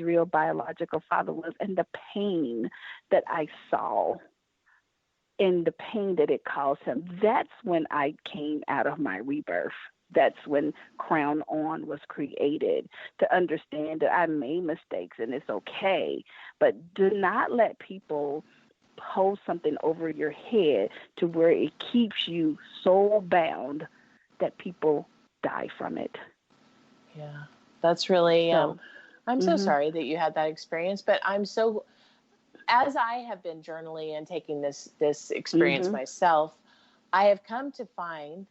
real biological father was, and the pain that I saw and the pain that it caused him. That's when I came out of my rebirth. That's when Crown On was created, to understand that I made mistakes and it's okay. But do not let people hold something over your head to where it keeps you so bound that people die from it. Yeah, that's really, So, I'm so sorry that you had that experience, but I'm so, as I have been journaling and taking this experience myself, I have come to find,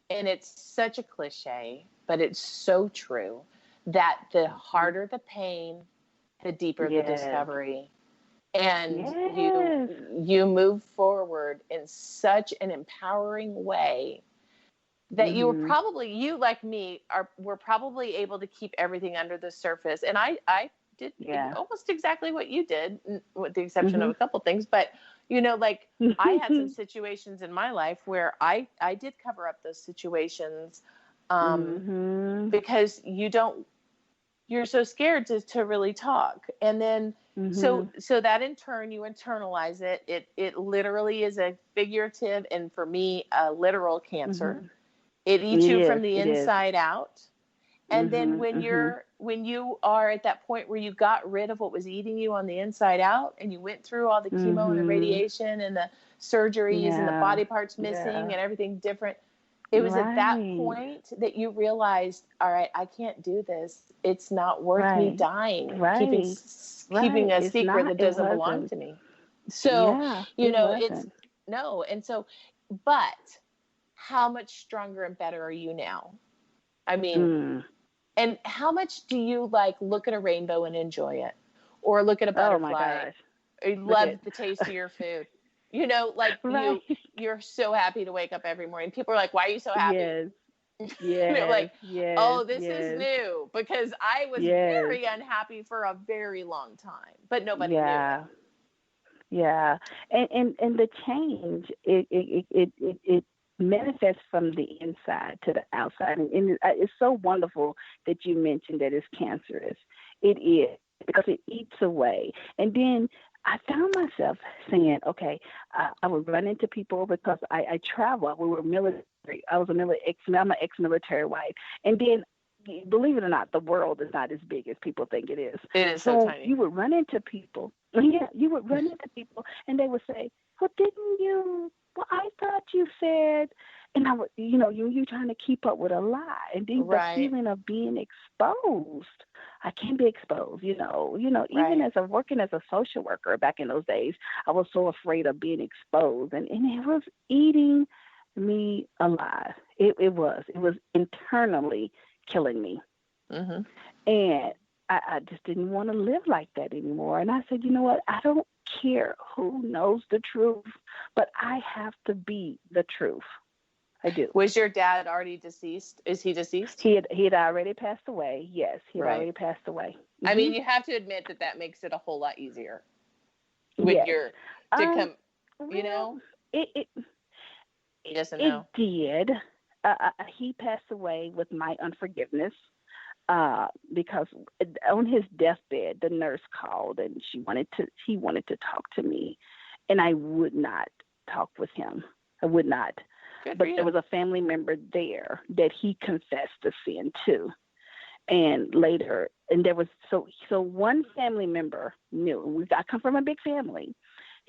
and it's such a cliche, but it's so true, that the harder the pain, the deeper the discovery. And you move forward in such an empowering way that you were probably, you like me, were probably able to keep everything under the surface. And I did almost exactly what you did, with the exception of a couple things. But, you know, like I had some situations in my life where I did cover up those situations because you're so scared to really talk. And then, so that in turn, you internalize it. It literally is a figurative, and for me, a literal cancer. It eats you from the inside out. And then when you are at that point where you got rid of what was eating you on the inside out, and you went through all the chemo and the radiation and the surgeries and the body parts missing and everything different, it was at that point that you realized, all right, I can't do this. It's not worth me dying, keeping a secret that doesn't belong to me. So, you know, it's no. And so, but how much stronger and better are you now? I mean, and how much do you like look at a rainbow and enjoy it, or look at a butterfly, or you love the taste of your food? You know, like you're so happy to wake up every morning. People are like, "Why are you so happy?" You're like, "Oh, this is new," because I was very unhappy for a very long time, but nobody knew it. Yeah, and the change it manifests from the inside to the outside, and it's so wonderful that you mentioned that it's cancerous. It is, because it eats away. And then I found myself saying, okay, I would run into people because I travel. We were military. I'm an ex-military wife. And then, believe it or not, the world is not as big as people think it is. It is so tiny. You would run into people. Yeah, you would run into people, and they would say, well, didn't you? Well, I thought you said, and I would, you know, you trying to keep up with a lie, and then the feeling of being exposed. I can't be exposed, you know. Even as working as a social worker back in those days, I was so afraid of being exposed, and it was eating me alive. It was internally killing me, and I just didn't want to live like that anymore. And I said, you know what? I don't care who knows the truth, but I have to be the truth. I do. Was your dad already deceased? Is he deceased? He had already passed away. Yes, he had already passed away. I mean, you have to admit that makes it a whole lot easier with you know? It doesn't know. It did. He passed away with my unforgiveness. Because on his deathbed, the nurse called and he wanted to talk to me, and I would not talk with him. I would not. But there was a family member there that he confessed the sin to, and later, and there was so one family member knew. I come from a big family.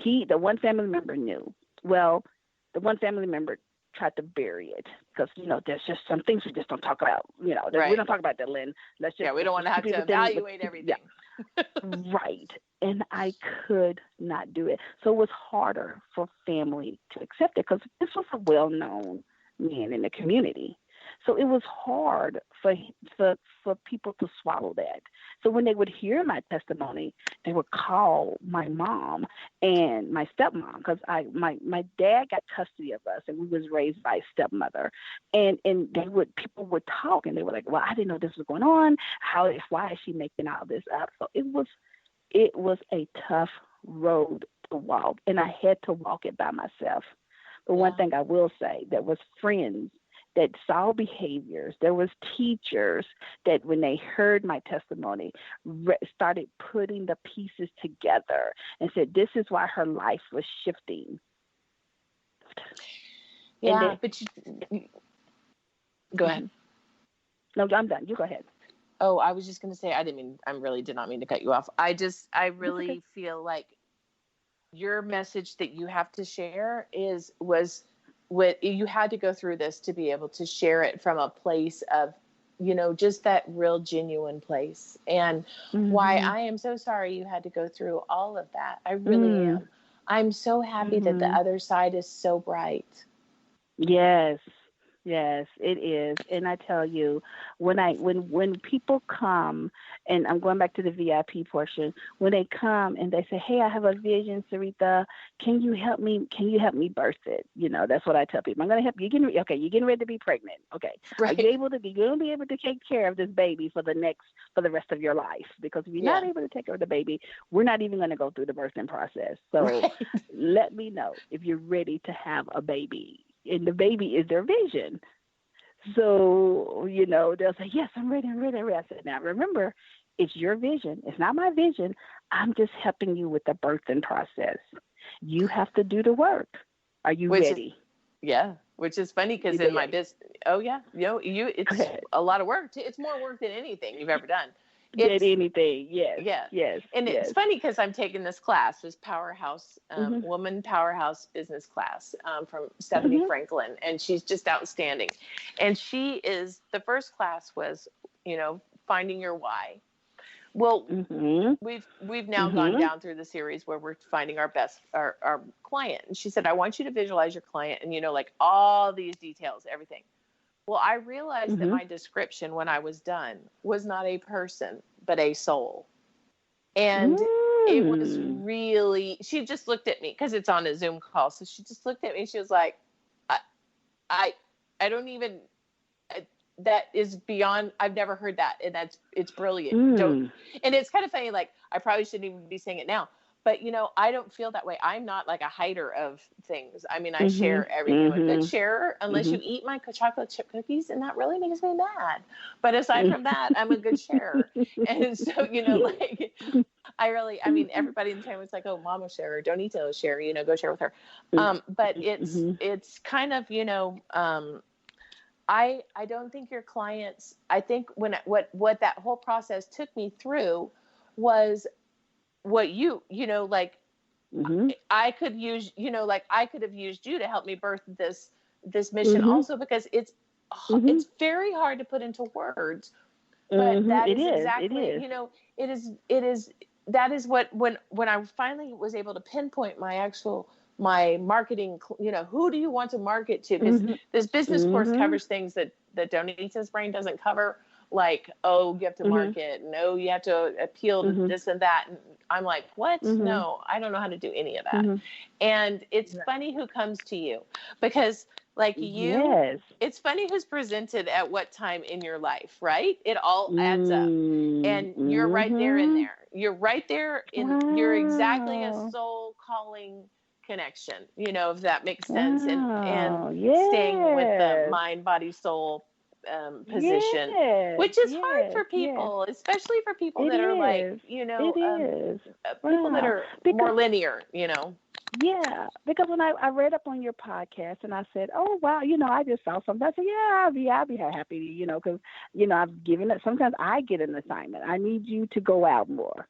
The one family member knew. Well, the one family member tried to bury it because, you know, there's just some things we just don't talk about. You know, we don't talk about that, Lynn. Let's just, we don't want to have to evaluate everything. Right. And I could not do it. So it was harder for family to accept it because this was a well-known man in the community. So it was hard for people to swallow that. So when they would hear my testimony, they would call my mom and my stepmom, because my dad got custody of us and we was raised by a stepmother. And people would talk and they were like, well, I didn't know this was going on. Why is she making all this up? So it was a tough road to walk, and I had to walk it by myself. But one thing I will say, there was friends that saw behaviors. There was teachers that when they heard my testimony, started putting the pieces together and said, this is why her life was shifting. Yeah, but go ahead. No, I'm done. You go ahead. Oh, I was just going to say, I really did not mean to cut you off. I really feel like your message that you have to share was what you had to go through this to be able to share it from a place of, just that real genuine place. And why I am so sorry you had to go through all of that. I really am. I'm so happy that the other side is so bright. Yes. Yes, it is. And I tell you, when people come, and I'm going back to the VIP portion, when they come and they say, hey, I have a vision, Seretha, can you help me birth it? That's what I tell people. I'm going to help you. You're getting ready to be pregnant. Okay. Right. Are you going to be able to take care of this baby for the rest of your life? Because if you're not able to take care of the baby, we're not even going to go through the birthing process. So let me know if you're ready to have a baby. And the baby is their vision. So, they'll say, yes, I'm ready. I said, now remember, it's your vision. It's not my vision. I'm just helping you with the birthing process. You have to do the work. Are you ready? Which is funny because in my business, it's a lot of work. It's more work than anything you've ever done. Anything, yes. Yeah. Yes. And it's funny because I'm taking this class, this powerhouse, woman powerhouse business class from Stephanie Franklin, and she's just outstanding. And the first class was, finding your why. Well, we've now gone down through the series where we're finding our client. And she said, I want you to visualize your client and, like all these details, everything. Well, I realized that my description when I was done was not a person, but a soul. And it was really, she just looked at me because it's on a Zoom call. So she just looked at me. She was like, I don't even, that is beyond, I've never heard that. And it's brilliant. And it's kind of funny. Like, I probably shouldn't even be saying it now. But, I don't feel that way. I'm not like a hider of things. I mean, I share everything. I'm a good sharer unless you eat my chocolate chip cookies, and that really makes me mad. But aside from that, I'm a good sharer. And so, everybody in the family was like, oh, Mama sharer, Donito sharer, go share with her. But it's kind of, I don't think your clients, I think what that whole process took me through was what I could use, I could have used you to help me birth this mission also, because it's very hard to put into words, but that is exactly, that is what, when I finally was able to pinpoint my marketing, who do you want to market to? Because this business course covers things that Donita's brain doesn't cover. Like, oh, you have to market. No, you have to appeal to this and that. And I'm like, what? No, I don't know how to do any of that. And it's funny who comes to you, because like it's funny who's presented at what time in your life, right? It all adds up. And you're right there in there. You're right there you're exactly a soul calling connection, if that makes sense. And staying with the mind, body, soul position, which is hard for people, especially for people that are like, people that are more linear, Yeah, because when I read up on your podcast and I said, oh, wow, I just saw something. I said, yeah, I'll be happy, because, I've given it. Sometimes I get an assignment. I need you to go out more.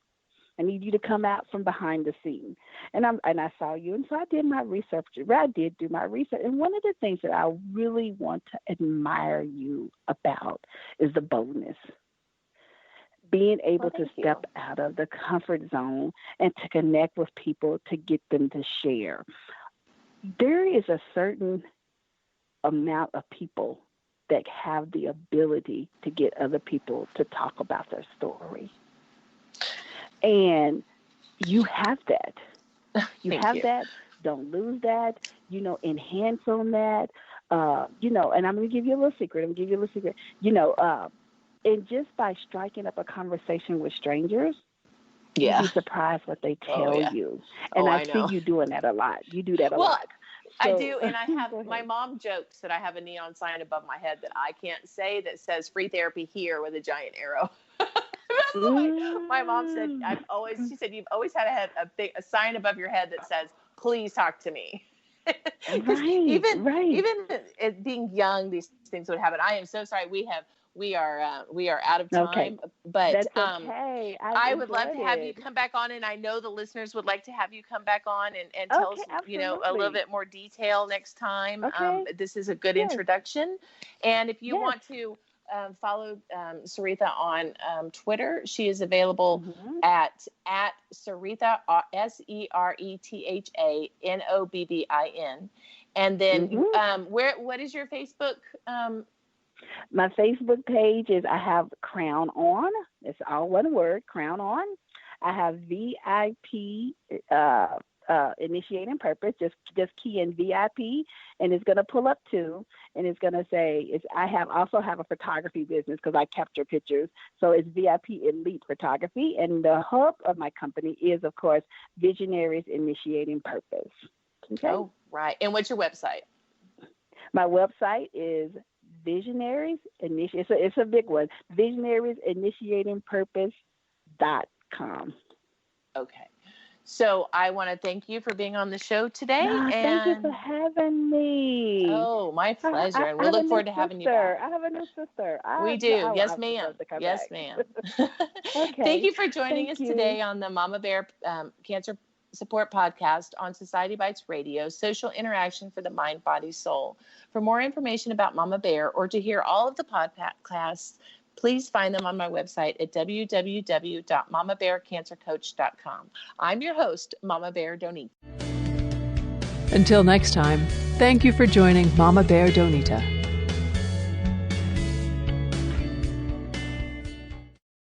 I need you to come out from behind the scene. And I saw you. And so I did my research. I did do my research. And one of the things that I really want to admire you about is the boldness. Being able to step out of the comfort zone and to connect with people to get them to share. There is a certain amount of people that have the ability to get other people to talk about their story. And you have that. You have that. Don't lose that. Enhance on that. And I'm going to give you a little secret. And just by striking up a conversation with strangers, you'd be surprised what they tell you. And I see you doing that a lot. You do that a lot. I do. And I have, my mom jokes that I have a neon sign above my head that I can't say that says free therapy here with a giant arrow. My mom said, she said, you've always had a sign above your head that says, please talk to me. Even being young, these things would happen. I am so sorry. We are out of time, but that's okay. I would love to have you come back on, and I know the listeners would like to have you come back on and tell us, a little bit more detail next time. This is a good introduction, and if you want to follow Seretha on Twitter, she is available at Seretha, Seretha Nobbin, and then what is your Facebook? My Facebook page is, I have Crown On. It's all one word, Crown On. I have VIP initiating purpose. Just key in VIP, and it's going to pull up too, and it's going to say I also have a photography business because I capture pictures. So it's VIP Elite Photography, and the hub of my company is, of course, Visionaries Initiating Purpose. Okay. Oh, right. And what's your website? My website is Visionaries Initiating. It's a big one. VisionariesInitiatingPurpose.com. Okay. So I want to thank you for being on the show today. Thank you for having me. Oh, my pleasure. And we'll look forward to having you back. I have a new sister. We do. Yes, ma'am. Yes, ma'am. Thank you for joining us today on the Mama Bear Cancer Support Podcast on Society Bites Radio, social interaction for the mind, body, soul. For more information about Mama Bear or to hear all of the podcasts, please find them on my website at www.mamabearcancercoach.com. I'm your host, Mama Bear Donita. Until next time, thank you for joining Mama Bear Donita.